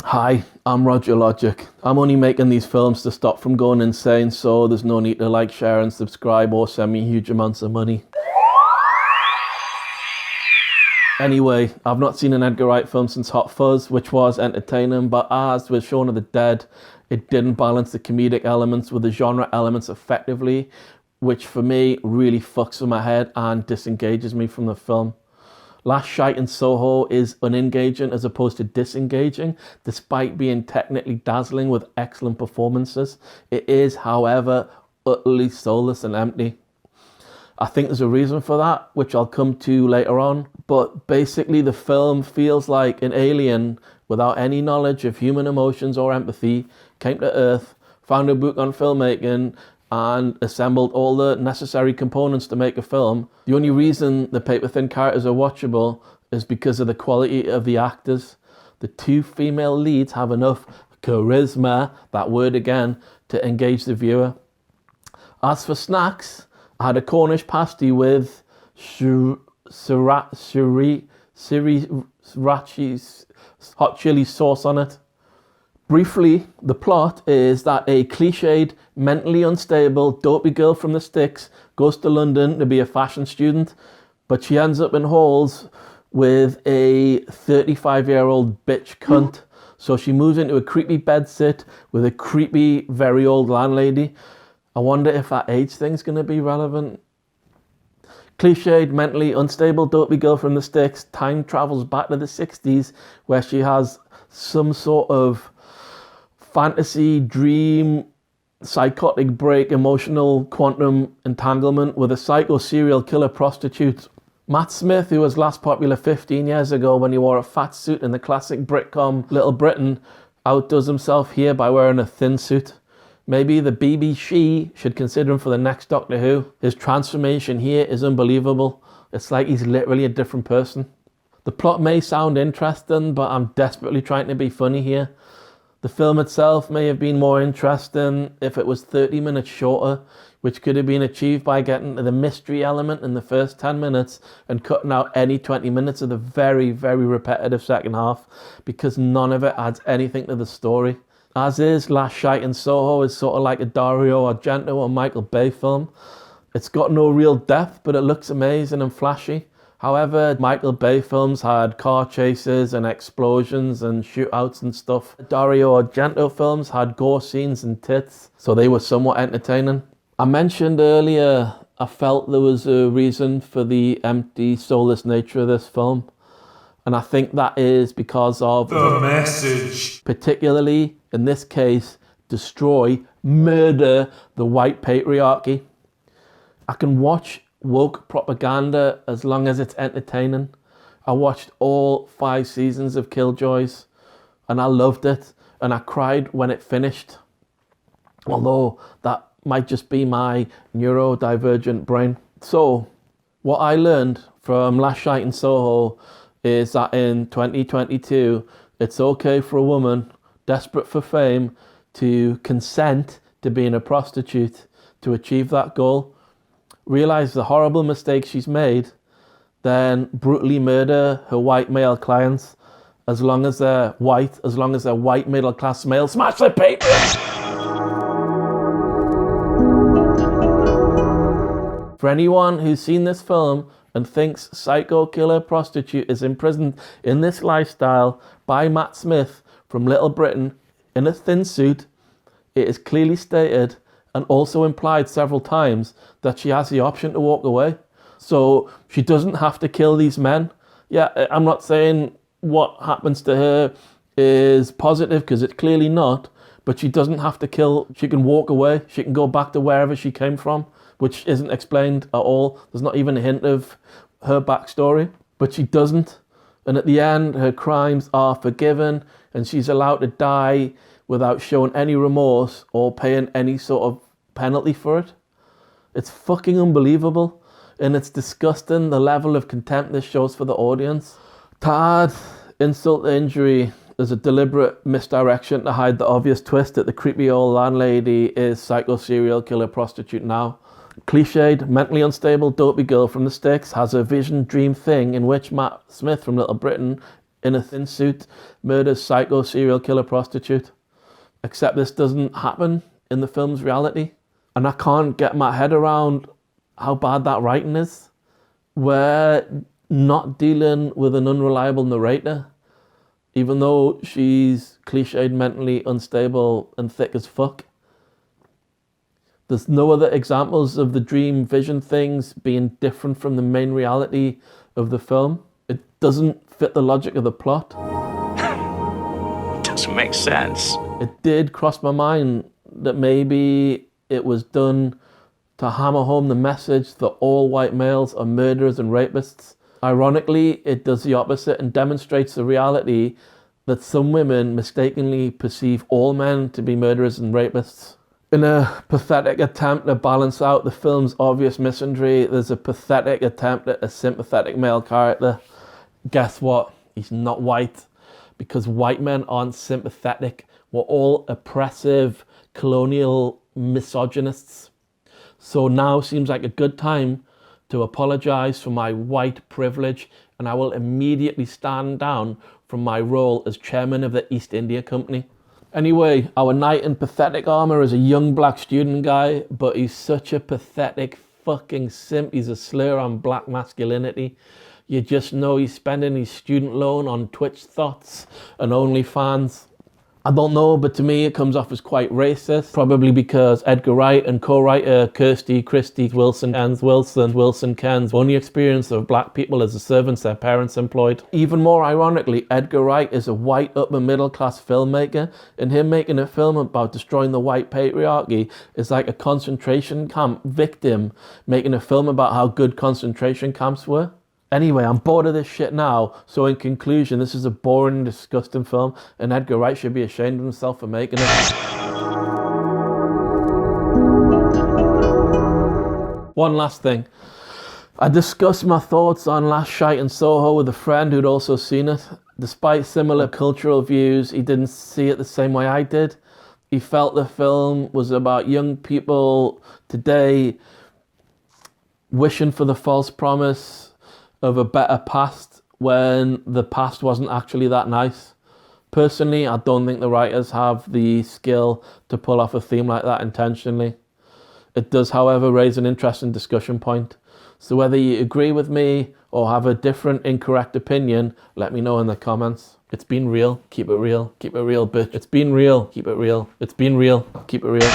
Hi, I'm Roger Logic. I'm only making these films to stop from going insane, so there's no need to like, share and subscribe or send me huge amounts of money. Anyway, I've not seen an Edgar Wright film since Hot Fuzz, which was entertaining, but as with Shaun of the Dead, it didn't balance the comedic elements with the genre elements effectively, which for me really fucks with my head and disengages me from the film. Night In Soho is unengaging as opposed to disengaging, despite being technically dazzling with excellent performances. It is, however, utterly soulless and empty. I think there's a reason for that, which I'll come to later on. But basically, the film feels like an alien without any knowledge of human emotions or empathy came to Earth, found a book on filmmaking, and assembled all the necessary components to make a film. The only reason the paper-thin characters are watchable is because of the quality of the actors. The two female leads have enough charisma, that word again, to engage the viewer. As for snacks, I had a Cornish pasty with sriracha hot chili sauce on it. Briefly, the plot is that a cliched, mentally unstable, dopey girl from the sticks goes to London to be a fashion student, but she ends up in halls with a 35-year-old bitch cunt. So she moves into a creepy bedsit with a creepy, very old landlady. I wonder if that age thing's going to be relevant. Cliched, mentally unstable, dopey girl from the sticks time travels back to the 60s where she has some sort of fantasy, dream, psychotic break, emotional quantum entanglement with a psycho serial killer prostitute. Matt Smith, who was last popular 15 years ago when he wore a fat suit in the classic Britcom Little Britain, outdoes himself here by wearing a thin suit. Maybe the BBC should consider him for the next Doctor Who. His transformation here is unbelievable. It's like he's literally a different person. The plot may sound interesting, but I'm desperately trying to be funny here. The film itself may have been more interesting if it was 30 minutes shorter, which could have been achieved by getting to the mystery element in the first 10 minutes and cutting out any 20 minutes of the very, very repetitive second half, because none of it adds anything to the story. As is, Night In Soho is sort of like a Dario Argento or Michael Bay film. It's got no real depth, but it looks amazing and flashy. However, Michael Bay films had car chases and explosions and shootouts and stuff. Dario Argento films had gore scenes and tits, so they were somewhat entertaining. I mentioned earlier I felt there was a reason for the empty, soulless nature of this film. And I think that is because of the message. Particularly, in this case, destroy, murder the white patriarchy. I can watch woke propaganda as long as it's entertaining. I watched all 5 seasons of Killjoys and I loved it, and I cried when it finished. Although that might just be my neurodivergent brain. So what I learned from Night In Soho is that in 2022 it's okay for a woman desperate for fame to consent to being a prostitute to achieve that goal, realize the horrible mistakes she's made, then brutally murder her white male clients as long as they're white middle class male. Smash the paper! For anyone who's seen this film and thinks psycho killer prostitute is imprisoned in this lifestyle by Matt Smith from Little Britain in a thin suit, it is clearly stated and also implied several times that she has the option to walk away. So she doesn't have to kill these men. Yeah, I'm not saying what happens to her is positive, because it's clearly not, but she doesn't have to kill. She can walk away. She can go back to wherever she came from, which isn't explained at all. There's not even a hint of her backstory, but she doesn't. And at the end, her crimes are forgiven and she's allowed to die without showing any remorse or paying any sort of penalty for it. It's fucking unbelievable, and it's disgusting the level of contempt this shows for the audience. To add insult to injury, there's a deliberate misdirection to hide the obvious twist that the creepy old landlady is psycho serial killer prostitute now. Cliched, mentally unstable, dopey girl from the sticks has a vision dream thing in which Matt Smith from Little Britain in a thin suit murders psycho serial killer prostitute. Except this doesn't happen in the film's reality. And I can't get my head around how bad that writing is. We're not dealing with an unreliable narrator, even though she's cliched, mentally unstable and thick as fuck. There's no other examples of the dream vision things being different from the main reality of the film. It doesn't fit the logic of the plot. Doesn't make sense. It did cross my mind that maybe it was done to hammer home the message that all white males are murderers and rapists. Ironically, it does the opposite and demonstrates the reality that some women mistakenly perceive all men to be murderers and rapists. In a pathetic attempt to balance out the film's obvious misandry, there's a pathetic attempt at a sympathetic male character. Guess what? He's not white, because white men aren't sympathetic. We're all oppressive, colonial misogynists. So now seems like a good time to apologize for my white privilege, and I will immediately stand down from my role as chairman of the East India Company. Anyway, our knight in pathetic armor is a young black student guy, but he's such a pathetic fucking simp. He's a slur on black masculinity. You just know he's spending his student loan on Twitch thoughts and OnlyFans. I don't know, but to me it comes off as quite racist, probably because Edgar Wright and co-writer Christy Wilson Kern's only experience of black people as the servants their parents employed. Even more ironically, Edgar Wright is a white upper middle class filmmaker, and him making a film about destroying the white patriarchy is like a concentration camp victim making a film about how good concentration camps were. Anyway, I'm bored of this shit now, so in conclusion, this is a boring and disgusting film, and Edgar Wright should be ashamed of himself for making it. One last thing. I discussed my thoughts on Night In Soho with a friend who'd also seen it. Despite similar cultural views, he didn't see it the same way I did. He felt the film was about young people today wishing for the false promise of a better past when the past wasn't actually that nice. Personally, I don't think the writers have the skill to pull off a theme like that intentionally. It does, however, raise an interesting discussion point. So whether you agree with me or have a different incorrect opinion, let me know in the comments. It's been real, keep it real, bitch. It's been real, keep it real. It's been real, keep it real.